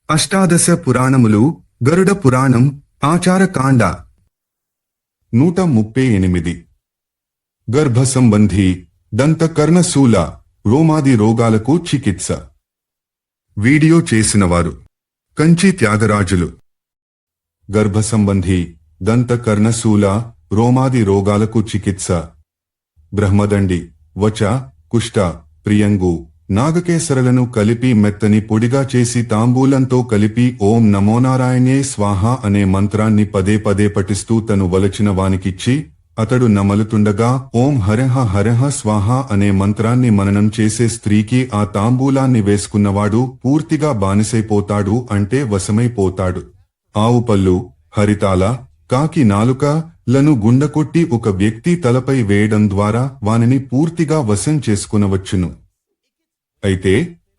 అష్టాదశ పురాణములు గరుడ పురాణం ఆచారకాండ 138 గర్భ సంబంధి దంతకర్ణశూల రోమాది రోగాలకు చికిత్స. వీడియో చేసినవారు కంచి త్యాగరాజులు. గర్భ సంబంధి దంతకర్ణశూల రోమాది రోగాలకు చికిత్స. బ్రహ్మదండి, వచ, కుష్ట, ప్రియంగు, నాగకేసరలను కలిపి మెత్తని పొడిగా చేసి తాంబూలంతో కలిపి ఓం నమోనారాయణే స్వాహ అనే మంత్రాన్ని పదే పదే పఠిస్తూ తను వలచిన వానికిచ్చి, అతడు నమలుతుండగా ఓం హరహ హరహ స్వాహ అనే మంత్రాన్ని మననం చేసే స్త్రీకి ఆ తాంబూలాన్ని వేసుకున్నవాడు పూర్తిగా బానిసైపోతాడు, అంటే వశమైపోతాడు. ఆవు పళ్ళు, హరితాల, కాకి నాలుక లను గుండకొట్టి ఒక వ్యక్తి తలపై వేయడం ద్వారా వానిని పూర్తిగా వశం చేసుకునవచ్చును. అయితే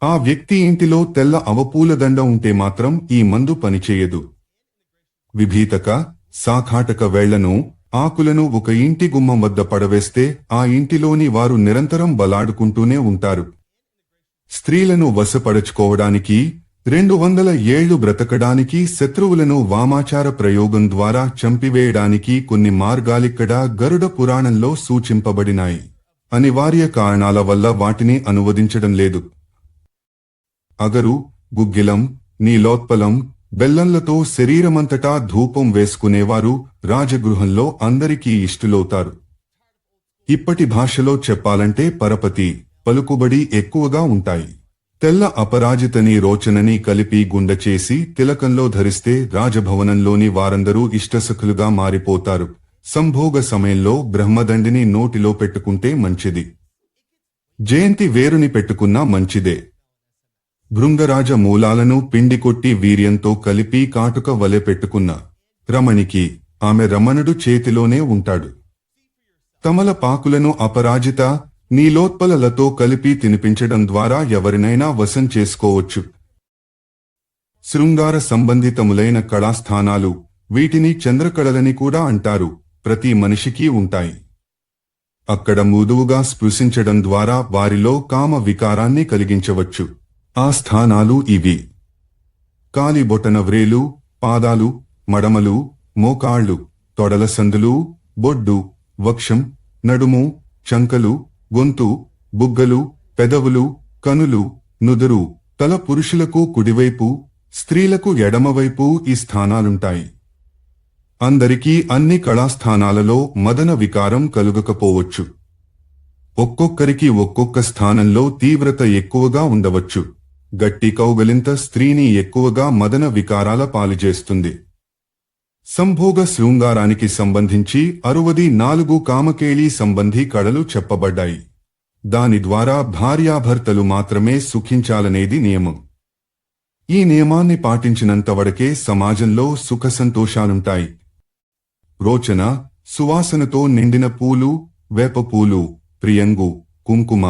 ఆ వ్యక్తి ఇంటిలో తెల్ల అవపూలదండ ఉంటే మాత్రం ఈ మందు పనిచేయదు. విభీతక, సాఖాటక వేళ్లను, ఆకులను ఒక ఇంటి గుమ్మం వద్ద పడవేస్తే ఆ ఇంటిలోని వారు నిరంతరం బలాడుకుంటూనే ఉంటారు. స్త్రీలను వశపరచుకోవడానికి, 200 ఏళ్లు బ్రతకడానికి, శత్రువులను వామాచార ప్రయోగం ద్వారా చంపివేయడానికి కొన్ని మార్గాలిక్కడ గరుడ పురాణంలో సూచింపబడినాయి. అనివార్య కారణాల వల్ల వాటిని అనువదించడం లేదు. అగరు, గుగ్గిలం, నీలోత్పలం, బెల్లంలతో శరీరమంతటా ధూపం వేసుకునేవారు రాజగృహంలో అందరికీ ఇష్టులవుతారు. ఇప్పటి భాషలో చెప్పాలంటే పరపతి, పలుకుబడి ఎక్కువగా ఉంటాయి. తెల్ల అపరాజితని రోచనని కలిపి గుండెచేసి తిలకంలో ధరిస్తే రాజభవనంలోని వారందరూ ఇష్టసఖులుగా మారిపోతారు. సంభోగ సమయంలో బ్రహ్మదండిని నోటిలో పెట్టుకుంటే మంచిది. జయంతి వేరుని పెట్టుకున్నా మంచిదే. భృంగరాజ మూలాలను పిండికొట్టి వీర్యంతో కలిపి కాటుక వలె పెట్టుకున్న రమణికి ఆమె రమణుడు చేతిలోనే ఉంటాడు. తమలపాకులను అపరాజిత, నీలోత్పలలతో కలిపి తినిపించడం ద్వారా ఎవరినైనా వశం చేసుకోవచ్చు. శృంగార సంబంధితములైన కళాస్థానాలు, వీటిని చంద్రకళలని కూడా అంటారు, ప్రతి మనిషికి ఉంటాయి. అక్కడ మృదువుగా స్పృశించడం ద్వారా వారిలో కామ వికారాన్ని కలిగించవచ్చు. ఆ స్థానాలు ఇవి: కాలి బొటన వ్రేలు, పాదాలు, మడమలు, మోకాళ్లు, తొడల సందులు, బొడ్డు, వక్షం, నడుము, చంకలు, గొంతు, బుగ్గలు, పెదవులు, కనులు, నుదురు, తల. పురుషులకు కుడివైపు, స్త్రీలకు ఎడమవైపు ఈ స్థానాలుంటాయి. అందరికీ అన్ని కళాస్థానాలలో మదన వికారం కలుగకపోవచ్చు. ఒక్కొక్కరికి ఒక్కొక్క స్థానంలో తీవ్రత ఎక్కువగా ఉండవచ్చు. గట్టి కౌగలింత స్త్రీని ఎక్కువగా మదన వికారాల పాలుచేస్తుంది. సంభోగ శృంగారానికి సంబంధించి 64 కామకేళీ సంబంధీ కళలు చెప్పబడ్డాయి. దాని ద్వారా భార్యాభర్తలు మాత్రమే సుఖించాలనేది నియమం. ఈ నియమాన్ని పాటించినంత వరకే సమాజంలో సుఖ సంతోషాలుంటాయి. రోచన, సువాసనతో నిండిన పూలు, వేపపూలు, ప్రియంగు, కుంకుమ,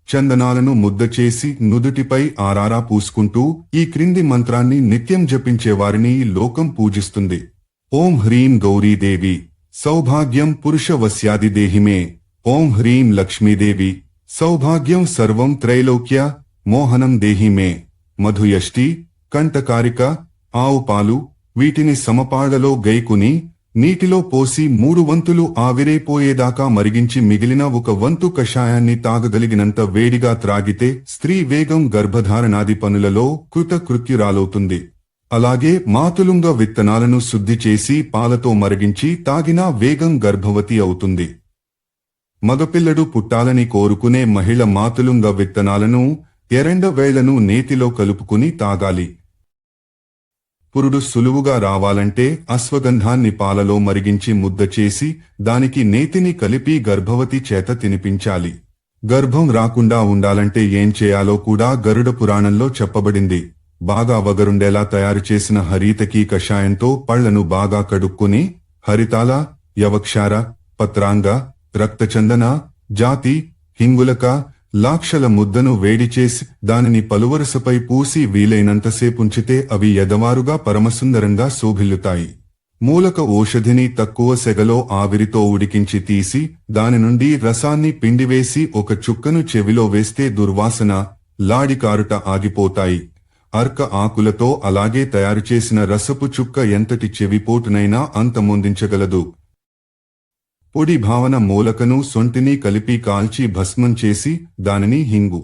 చందనాలను ముద్ద చేసి నుదుటిపై ఆరారా పూసుకుంటూ ఈ క్రింది మంత్రాన్ని నిత్యం జపించేవారిని లోకం పూజిస్తుంది. ఓం హ్రీం గౌరీదేవి సౌభాగ్యం పురుషవస్యాది దేహిమే. ఓం హ్రీం లక్ష్మీదేవి సౌభాగ్యం సర్వం త్రైలోక్య మోహనం దేహిమే. మధుయష్టి, కంఠకారిక, ఆవు పాలు, వీటిని సమపాళ్లలో గైకుని నీటిలో పోసి 3 వంతులు ఆవిరైపోయేదాకా మరిగించి మిగిలిన 1 వంతు కషాయాన్ని తాగగలిగినంత వేడిగా త్రాగితే స్త్రీ వేగం గర్భధారణాది పనులలో కృతకృత్యురాలవుతుంది. అలాగే మాతులుంగ విత్తనాలను శుద్ధి చేసి పాలతో మరిగించి తాగినా వేగం గర్భవతి అవుతుంది. మగపిల్లడు పుట్టాలని కోరుకునే మహిళ మాతులుంగ విత్తనాలను, ఎరెండ వేళ్లను నేతిలో కలుపుకుని తాగాలి. పురుడు సులువుగా రావాలంటే అశ్వగంధాన్ని పాలలో మరిగించి ముద్ద చేసి దానికి నేతిని కలిపి గర్భవతి చేత తినిపించాలి. గర్భం రాకుండా ఉండాలంటే ఏం చేయాలో కూడా గరుడ పురాణంలో చెప్పబడింది. బాగా వగరుండేలా తయారు చేసిన హరితకీ కషాయంతో పళ్లను బాగా కడుక్కుని హరితాల, యవక్షార, పత్రాంగ, రక్తచందన, జాతి, హింగులక, లాక్షల ముద్దను వేడిచేసి దానిని పలువరసపై పూసి వీలైనంతసేపుంచితే అవి ఎదవారుగా పరమసుందరంగా శోభిల్లుతాయి. మూలక ఓషధిని తక్కువ సెగలో ఆవిరితో ఉడికించి తీసి దాని నుండి రసాన్ని పిండివేసి 1 చుక్కను చెవిలో వేస్తే దుర్వాసన, లాడికారుట ఆగిపోతాయి. అర్క ఆకులతో అలాగే తయారుచేసిన రసపు చుక్క ఎంతటి చెవిపోటునైనా అంతమొందించగలదు. పొడి భావన మూలకను సొంటిని కలిపి కాల్చి భస్మం చేసి దానిని హింగు,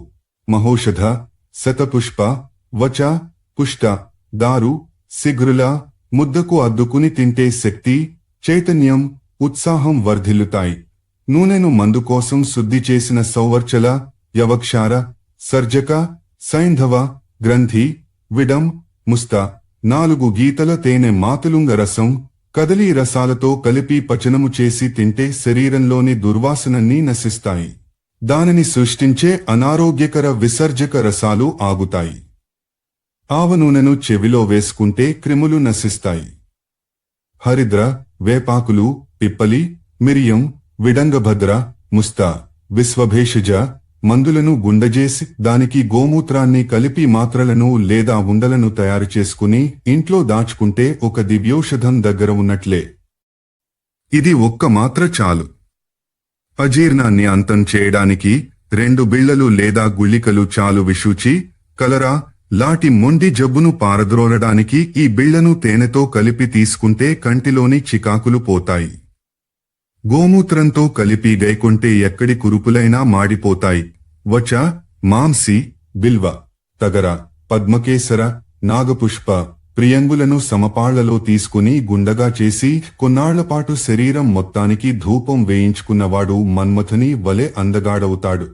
మహౌషధ, శతపుష్ప, వచ, పుష్ట, దారు, శిఘ్రుల ముద్దకు అద్దుకుని తింటే శక్తి, చైతన్యం, ఉత్సాహం వర్ధిల్లుతాయి. నూనెను మందు కోసం శుద్ధి చేసిన సౌవర్చల, యవక్షార, సర్జక, సైంధవ, గ్రంథి, విడం, ముస్త, 4 గీతల తేనె మాతులుంగ రసం, కదలీ రసాలతో కలిపి పచనము చేసి తింటే శరీరంలోని దుర్వాసనన్నీ నశిస్తాయి. దానిని సృష్టించే అనారోగ్యకర విసర్జక రసాలు ఆగుతాయి. ఆవ నూనెను చెవిలో వేసుకుంటే క్రిములు నశిస్తాయి. హరిద్ర, వేపాకులు, పిప్పలి, మిరియం, విడంగభద్ర, ముస్త, విశ్వభేషజ మందులను గుండజేసి దానికి గోమూత్రాన్ని కలిపి మాత్రలను లేదా ఉండలను తయారు చేసుకుని ఇంట్లో దాచుకుంటే ఒక దివ్యౌషధం దగ్గర ఉన్నట్లే. ఇది ఒక్క మాత్ర చాలు. అజీర్ణాన్ని అంతం చేయడానికి 2 బిళ్లలు లేదా గుళికలు చాలు. విషూచి, కలరా లాంటి మొండి జబ్బును పారద్రోలడానికి ఈ బిళ్లను తేనెతో కలిపి తీసుకుంటే కంటిలోని చికాకులు పోతాయి. గోమూత్రంతో కలిపి గైకొంటే ఎక్కడి కురుపులైనా మాడిపోతాయి. వచ, మాంసి, బిల్వ, తగర, పద్మకేసర, నాగపుష్ప, ప్రియంగులను సమపాళ్లలో తీసుకుని గుండగా చేసి కొన్నాళ్లపాటు శరీరం మొత్తానికి ధూపం వేయించుకున్నవాడు మన్మథుని వలె అందగాడవుతాడు.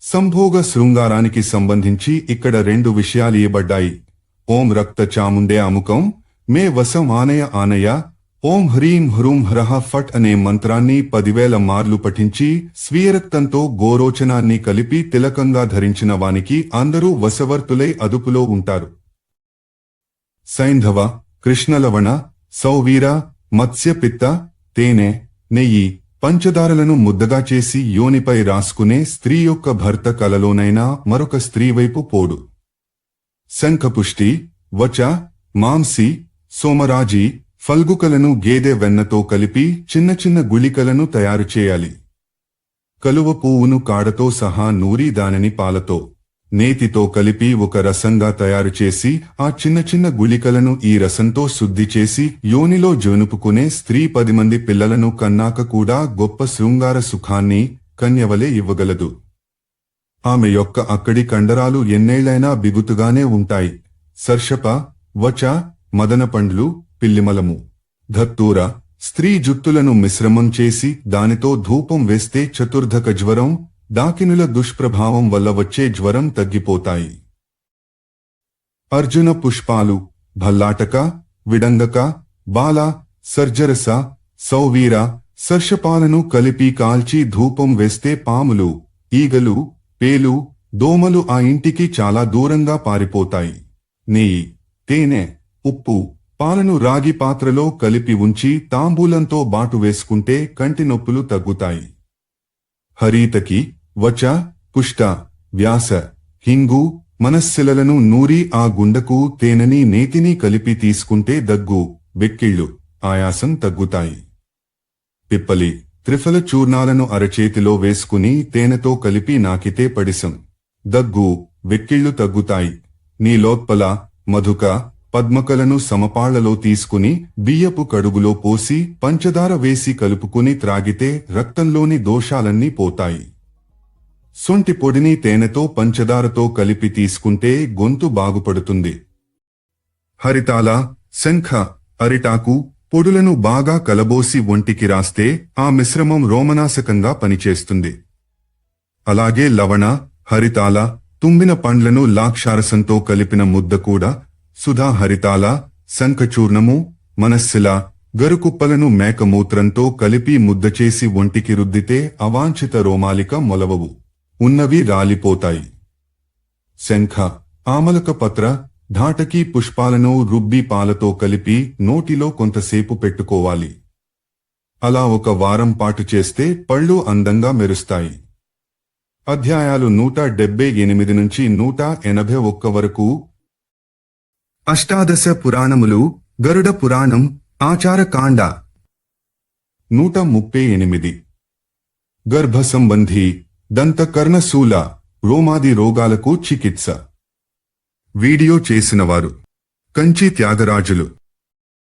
సంభోగ శృంగారానికి సంబంధించి ఇక్కడ 2 విషయాలు ఇవ్వబడ్డాయి. ఓం రక్త చాముండే అముకం మే వసం ఆనయ ఆనయ, ఓం హ్రీం హ్రూం హ్రహ ఫట్ అనే మంత్రాన్ని 10,000 మార్లు పఠించి స్వీయరక్తంతో గోరోచనాన్ని కలిపి తిలకంగా ధరించిన వానికి అందరూ వశవర్తులై అదుపులో ఉంటారు. సైంధవ, కృష్ణలవణ, సౌవీర, మత్స్యపిత్త, తేనె, నెయ్యి, పంచదారలను ముద్దగా చేసి యోనిపై రాసుకునే స్త్రీ యొక్క భర్త కలలోనైనా మరొక స్త్రీ వైపు పోడు. శంఖపుష్టి, వచ, మాంసి, సోమరాజి, ఫల్గుకలను గేదె వెన్నతో కలిపి చిన్న చిన్న గుళికలను తయారు చేయాలి. కలువ పువ్వును కాడతో సహా నూరి దానిని పాలతో, నేతితో కలిపి ఒక రసంగా తయారు చేసి ఆ చిన్న చిన్న గుళికలను ఈ రసంతో శుద్ధి చేసి యోనిలో జోనుపుకునే స్త్రీ 10 మంది పిల్లలను కన్నాక కూడా గొప్ప శృంగార సుఖాన్ని కన్యవలే ఇవ్వగలదు. ఆమె యొక్క అక్కడి కండరాలు ఎన్నేళ్లైనా బిగుతుగానే ఉంటాయి. సర్షప, వచ, మదనపండ్లు, పిల్లిమలము, ధత్తూర, స్త్రీ జుత్తులను మిశ్రమం చేసి దానితో ధూపం వేస్తే చతుర్ధక జ్వరం, డాకినుల దుష్ప్రభావం వల్ల వచ్చే జ్వరం తగ్గిపోతాయి. అర్జున పుష్పాలు, భల్లాటక, విడంగక, బాల, సర్జరస, సౌవీర, సర్షపాలను కలిపి కాల్చి ధూపం వేస్తే పాములు, ఈగలు, పేలు, దోమలు ఆ ఇంటికి చాలా దూరంగా పారిపోతాయి. నెయ్యి, తేనె, ఉప్పు, పాలను రాగి పాత్రలో కలిపి ఉంచి తాంబూలంతో బాటు వేసుకుంటే కంటి నొప్పులు తగ్గుతాయి. హరీతకి, వచ, పుష్ట, వ్యాస, హింగు, మనస్సిలలను నూరి ఆ గుండకు తేనెని నేతిని కలిపి తీసుకుంటే దగ్గు, వెక్కిళ్లు, ఆయాసం తగ్గుతాయి. పిప్పలి, త్రిఫల చూర్ణాలను అరచేతిలో వేసుకుని తేనెతో కలిపి నాకితే పడిసం, దగ్గు, వెక్కిళ్లు తగ్గుతాయి. నీలోత్పల, మధుక, పద్మకలను సమపాళ్లలో తీసుకుని బియ్యపు కడుగులో పోసి పంచదార వేసి కలుపుకుని త్రాగితే రక్తంలోని దోషాలన్నీ పోతాయి. సొంటి పొడిని తేనెతో పంచదారతో కలిపి తీసుకుంటే గొంతు బాగుపడుతుంది. హరితాల, శంఖ, అరిటాకు పొడులను బాగా కలబోసి ఒంటికి రాస్తే ఆ మిశ్రమం రోమనాశకంగా పనిచేస్తుంది. అలాగే లవణ, హరితాల, తుంబిన పండ్లను లాక్షారసంతో కలిపిన ముద్ద కూడా, సుధా హరితాల, శంఖచూర్ణము, మనస్సిల, గరుకుప్పలను మేకమూత్రంతో కలిపి ముద్దచేసి ఒంటికి రుద్దితే అవాంఛిత రోమాలిక మొలవవు, ఉన్నవి రాలిపోతాయి. శంఖ, ఆమలక పత్ర, ధాటకీ పుష్పాలను రుబ్బి పాలతో కలిపి నోటిలో కొంతసేపు పెట్టుకోవాలి. అలా 1 వారం పాటు చేస్తే పళ్ళు అందంగా మెరుస్తాయి. అధ్యాయాలు 178 నుంచి 181 వరకు. అష్టాదశ పురాణములు, గరుడ పురాణం, ఆచారకాండ. 138. గర్భ సంబంధి, దంతకర్ణశూల, రోమాది రోగాలకు చికిత్స. వీడియో చేసినవారు కంచి త్యాగరాజులు.